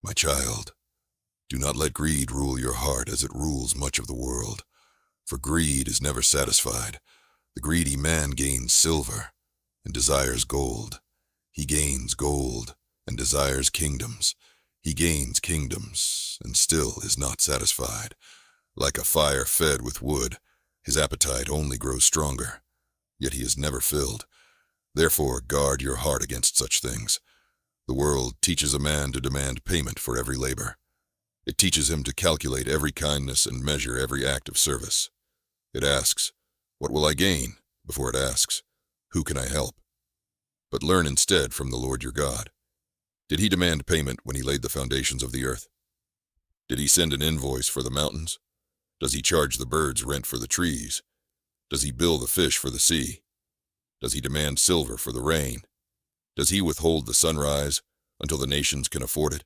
My child, do not let greed rule your heart as it rules much of the world, for greed is never satisfied. The greedy man gains silver and desires gold. He gains gold and desires kingdoms. He gains kingdoms and still is not satisfied. Like a fire fed with wood, his appetite only grows stronger, yet he is never filled. Therefore guard your heart against such things. The world teaches a man to demand payment for every labor. It teaches him to calculate every kindness and measure every act of service. It asks, "What will I gain?" before it asks, "Who can I help?" But learn instead from the Lord your God. Did he demand payment when he laid the foundations of the earth? Did he send an invoice for the mountains? Does he charge the birds rent for the trees? Does he bill the fish for the sea? Does he demand silver for the rain? Does he withhold the sunrise until the nations can afford it?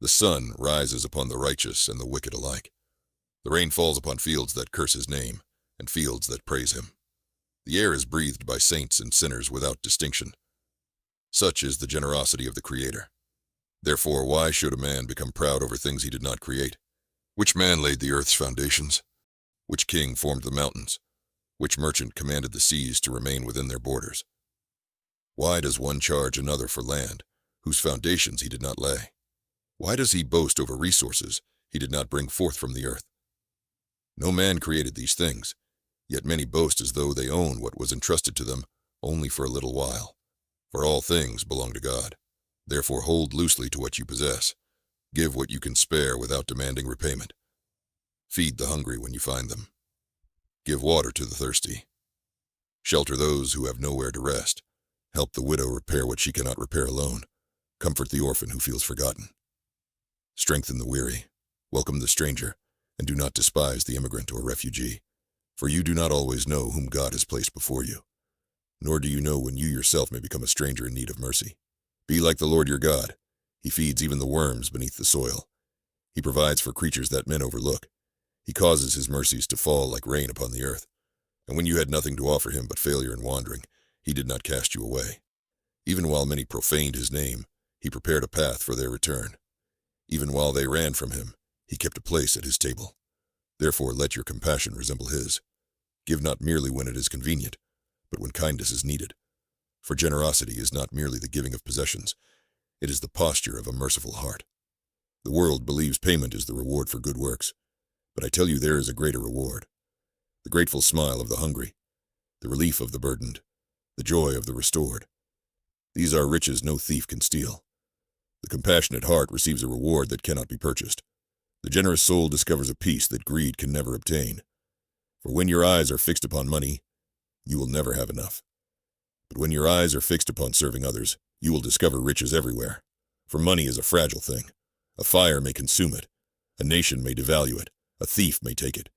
The sun rises upon the righteous and the wicked alike. The rain falls upon fields that curse his name and fields that praise him. The air is breathed by saints and sinners without distinction. Such is the generosity of the Creator. Therefore, why should a man become proud over things he did not create? Which man laid the earth's foundations? Which king formed the mountains? Which merchant commanded the seas to remain within their borders? Why does one charge another for land, whose foundations he did not lay? Why does he boast over resources he did not bring forth from the earth? No man created these things, yet many boast as though they own what was entrusted to them only for a little while. For all things belong to God. Therefore hold loosely to what you possess. Give what you can spare without demanding repayment. Feed the hungry when you find them. Give water to the thirsty. Shelter those who have nowhere to rest. Help the widow repair what she cannot repair alone. Comfort the orphan who feels forgotten. Strengthen the weary. Welcome the stranger, and do not despise the immigrant or refugee. For you do not always know whom God has placed before you, nor do you know when you yourself may become a stranger in need of mercy. Be like the Lord your God. He feeds even the worms beneath the soil. He provides for creatures that men overlook. He causes his mercies to fall like rain upon the earth. And when you had nothing to offer him but failure and wandering, he did not cast you away. Even while many profaned his name, he prepared a path for their return. Even while they ran from him, he kept a place at his table. Therefore let your compassion resemble his. Give not merely when it is convenient, but when kindness is needed. For generosity is not merely the giving of possessions, it is the posture of a merciful heart. The world believes payment is the reward for good works, but I tell you there is a greater reward. The grateful smile of the hungry, the relief of the burdened, the joy of the restored. These are riches no thief can steal. The compassionate heart receives a reward that cannot be purchased. The generous soul discovers a peace that greed can never obtain. For when your eyes are fixed upon money, you will never have enough. But when your eyes are fixed upon serving others, you will discover riches everywhere. For money is a fragile thing. A fire may consume it. A nation may devalue it. A thief may take it.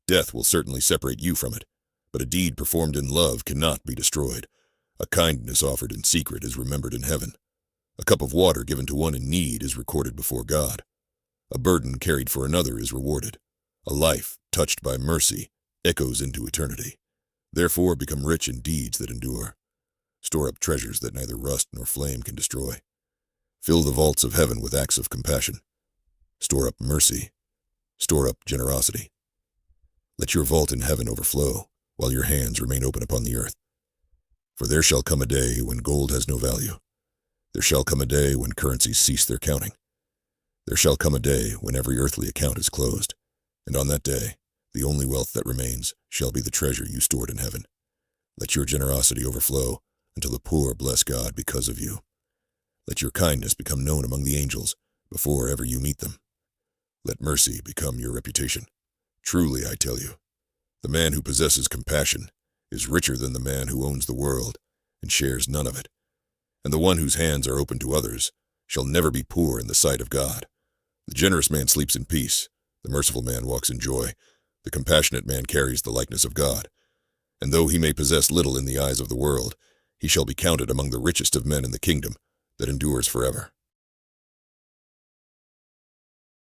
Death will certainly separate you from it. But a deed performed in love cannot be destroyed. A kindness offered in secret is remembered in heaven. A cup of water given to one in need is recorded before God. A burden carried for another is rewarded. A life touched by mercy echoes into eternity. Therefore become rich in deeds that endure. Store up treasures that neither rust nor flame can destroy. Fill the vaults of heaven with acts of compassion. Store up mercy. Store up generosity. Let your vault in heaven overflow, while your hands remain open upon the earth. For there shall come a day when gold has no value. There shall come a day when currencies cease their counting. There shall come a day when every earthly account is closed, and on that day, the only wealth that remains shall be the treasure you stored in heaven. Let your generosity overflow until the poor bless God because of you. Let your kindness become known among the angels before ever you meet them. Let mercy become your reputation. Truly, I tell you, the man who possesses compassion is richer than the man who owns the world and shares none of it. And the one whose hands are open to others shall never be poor in the sight of God. The generous man sleeps in peace. The merciful man walks in joy. The compassionate man carries the likeness of God. And though he may possess little in the eyes of the world, he shall be counted among the richest of men in the kingdom that endures forever.